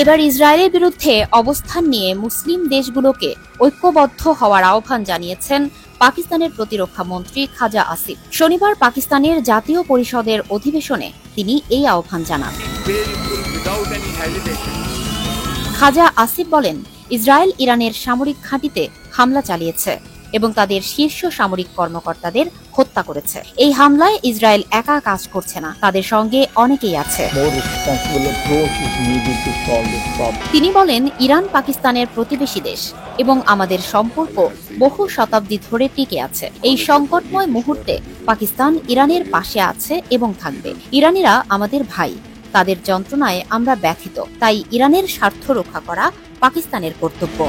এবার ইসরায়েলের বিরুদ্ধে অবস্থান নিয়ে মুসলিম দেশগুলোকে ঐক্যবদ্ধ হওয়ার আহ্বান জানিয়েছেন পাকিস্তানের প্রতিরক্ষা মন্ত্রী খাজা আসিফ। শনিবার পাকিস্তানের জাতীয় পরিষদের অধিবেশনে তিনি এই আহ্বান জানান। খাজা আসিফ বলেন, ইসরায়েল ইরানের সামরিক ঘাঁটিতে হামলা চালিয়েছে এবং তাদের শীর্ষ সামরিক কর্মকর্তাদের হত্যা করেছে। এই হামলায় ইসরায়েল একা কাজ করছে না, তাদের সঙ্গে অনেকেই আছে। তিনি বলেন, ইরান পাকিস্তানের প্রতিবেশী দেশ এবং আমাদের সম্পর্ক বহু শতাব্দী ধরে টিকে আছে। এই সংকটময় মুহূর্তে পাকিস্তান ইরানের পাশে আছে এবং থাকবে। ইরানিরা আমাদের ভাই, তাদের যন্ত্রণায় আমরা ব্যথিত, তাই ইরানের স্বার্থ রক্ষা করা পাকিস্তানের কর্তব্য।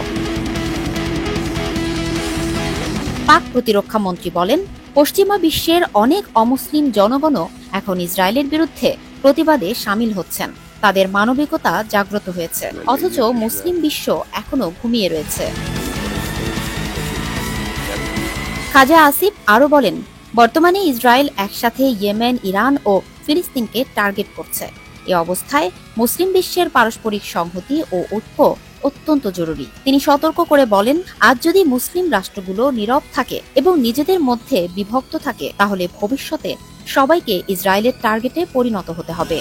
পাক প্রতিরক্ষা মন্ত্রী বলেন, পশ্চিমা বিশ্বের অনেক অমুসলিম জনগণও এখন ইসরায়েলের বিরুদ্ধে প্রতিবাদে সামিল হচ্ছেন। তাদের মানবিকতা জাগ্রত হয়েছে, অথচ মুসলিম বিশ্ব এখনো ঘুমিয়ে রয়েছে। খাজা আসিফ আরও বলেন, বর্তমানে ইসরায়েল একসাথে ইয়েমেন, ইরান ও ফিলিস্তিনকে টার্গেট করছে। এ অবস্থায় মুসলিম বিশ্বের পারস্পরিক সংহতি ও ঐক্য অত্যন্ত জরুরি। তিনি সতর্ক করে বলেন, আজ যদি মুসলিম রাষ্ট্রগুলো নীরব থাকে এবং নিজেদের মধ্যে বিভক্ত থাকে, তাহলে ভবিষ্যতে সবাইকে ইসরায়েলের টার্গেটে পরিণত হতে হবে।